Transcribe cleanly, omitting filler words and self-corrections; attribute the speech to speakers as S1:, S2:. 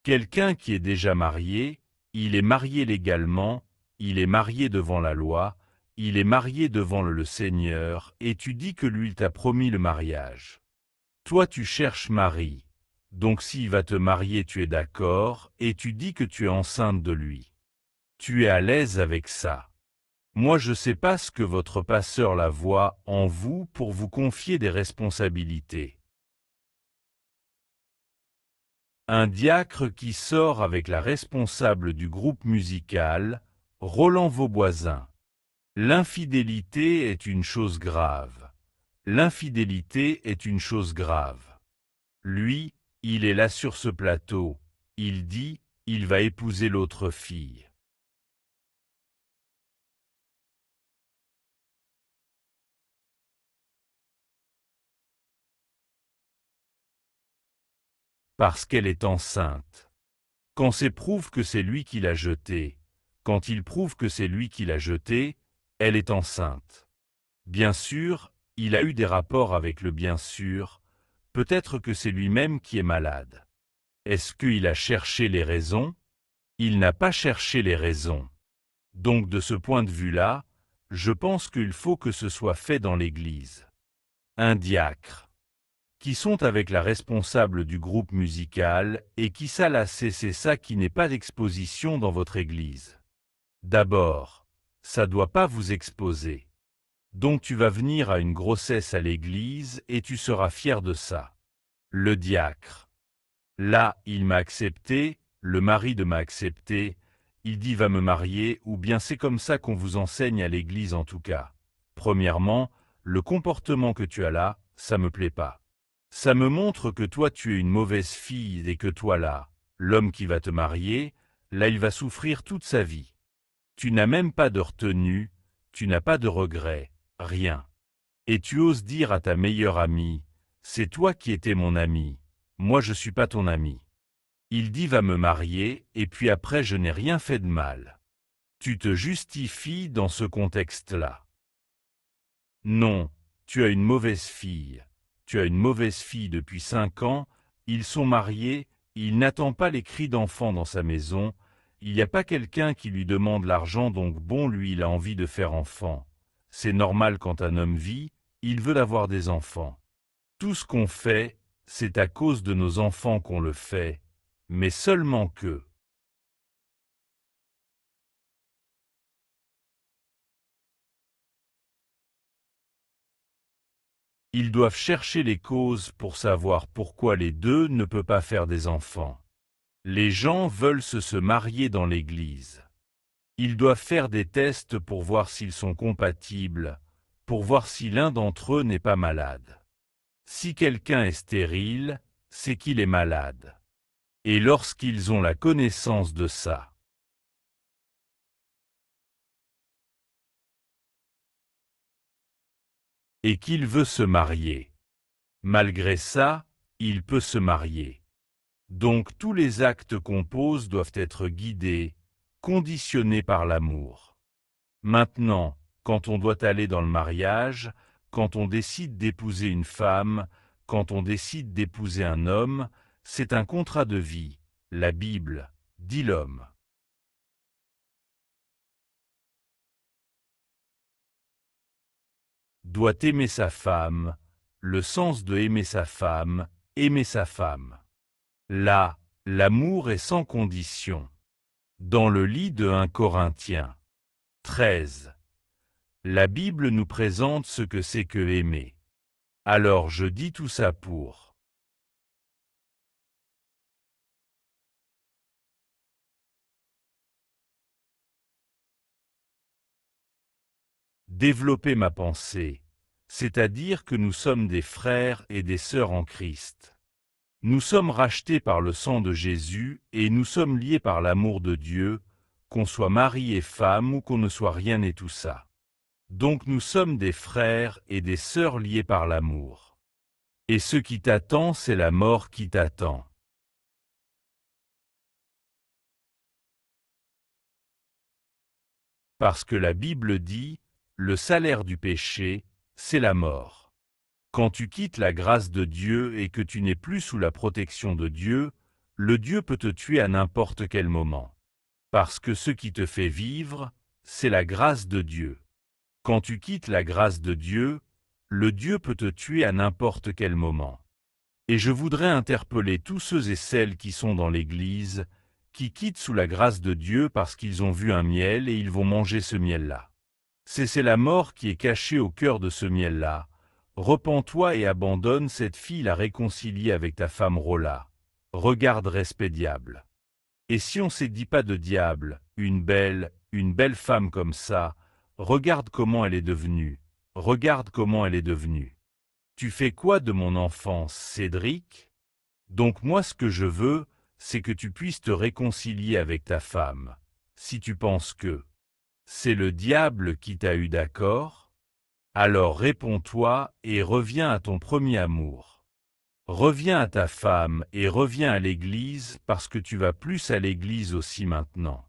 S1: Quelqu'un qui est déjà marié, il est marié légalement, il est marié devant la loi, il est marié devant le Seigneur, et tu dis que lui t'a promis le mariage. Toi tu cherches Marie, donc s'il va te marier tu es d'accord, et tu dis que tu es enceinte de lui. Tu es à l'aise avec ça. Moi je sais pas ce que votre pasteur la voit en vous pour vous confier des responsabilités. Un diacre qui sort avec la responsable du groupe musical, Roland Vauboisin. L'infidélité est une chose grave. L'infidélité est une chose grave. Lui, il est là sur ce plateau, il dit, il va épouser l'autre fille. Parce qu'elle est enceinte. Quand c'est prouve que c'est lui qui l'a jetée, quand il prouve que c'est lui qui l'a jetée, elle est enceinte. Bien sûr, il a eu des rapports avec le bien sûr, peut-être que c'est lui-même qui est malade. Est-ce qu'il a cherché les raisons? Il n'a pas cherché les raisons. Donc de ce point de vue-là, je pense qu'il faut que ce soit fait dans l'Église. Un diacre. Qui sont avec la responsable du groupe musical et qui c'est ça qui n'est pas d'exposition dans votre Église. D'abord, ça doit pas vous exposer. Donc tu vas venir à une grossesse à l'Église et tu seras fier de ça. Le diacre. Là, il m'a accepté, le mari de m'a accepté, il dit va me marier, ou bien c'est comme ça qu'on vous enseigne à l'église en tout cas. Premièrement, le comportement que tu as là, ça me plaît pas. Ça me montre que toi tu es une mauvaise fille et que toi là, l'homme qui va te marier, là il va souffrir toute sa vie. Tu n'as même pas de retenue, tu n'as pas de regrets, rien. Et tu oses dire à ta meilleure amie, c'est toi qui étais mon ami, moi je suis pas ton ami. Il dit va me marier, et puis après je n'ai rien fait de mal. Tu te justifies dans ce contexte-là. Non, tu as une mauvaise fille. Tu as une mauvaise fille depuis 5 ans, ils sont mariés, il n'attend pas les cris d'enfants dans sa maison, il n'y a pas quelqu'un qui lui demande l'argent donc bon lui il a envie de faire enfant. C'est normal quand un homme vit, il veut avoir des enfants. Tout ce qu'on fait, c'est à cause de nos enfants qu'on le fait, mais seulement que. Ils doivent chercher les causes pour savoir pourquoi les deux ne peuvent pas faire des enfants. Les gens veulent se marier dans l'église. Ils doivent faire des tests pour voir s'ils sont compatibles, pour voir si l'un d'entre eux n'est pas malade. Si quelqu'un est stérile, c'est qu'il est malade. Et lorsqu'ils ont la connaissance de ça, et qu'il veut se marier, malgré ça, il peut se marier. Donc tous les actes qu'on pose doivent être guidés, conditionnés par l'amour. Maintenant, quand on doit aller dans le mariage, quand on décide d'épouser une femme, quand on décide d'épouser un homme, c'est un contrat de vie, la Bible, dit l'homme. Doit aimer sa femme, le sens de aimer sa femme, aimer sa femme. Là, l'amour est sans condition. Dans le lit de 1 Corinthiens 13, la Bible nous présente ce que c'est que aimer. Alors je dis tout ça pour développer ma pensée, c'est-à-dire que nous sommes des frères et des sœurs en Christ. Nous sommes rachetés par le sang de Jésus et nous sommes liés par l'amour de Dieu, qu'on soit mari et femme ou qu'on ne soit rien et tout ça. Donc nous sommes des frères et des sœurs liés par l'amour. Et ce qui t'attend, c'est la mort qui t'attend. Parce que la Bible dit, le salaire du péché, c'est la mort. Quand tu quittes la grâce de Dieu et que tu n'es plus sous la protection de Dieu, le Dieu peut te tuer à n'importe quel moment. Parce que ce qui te fait vivre, c'est la grâce de Dieu. Quand tu quittes la grâce de Dieu, le Dieu peut te tuer à n'importe quel moment. Et je voudrais interpeller tous ceux et celles qui sont dans l'Église, qui quittent sous la grâce de Dieu parce qu'ils ont vu un miel et ils vont manger ce miel-là. C'est la mort qui est cachée au cœur de ce miel-là. Repens-toi et abandonne cette fille la réconcilier avec ta femme Rola. Regarde respect diable. Et si on ne dit pas de diable, une belle femme comme ça, regarde comment elle est devenue. Regarde comment elle est devenue. Tu fais quoi de mon enfance, Cédric? Donc moi ce que je veux, c'est que tu puisses te réconcilier avec ta femme. Si tu penses que c'est le diable qui t'a eu d'accord, alors réponds-toi et reviens à ton premier amour. Reviens à ta femme et reviens à l'église parce que tu vas plus à l'église aussi maintenant.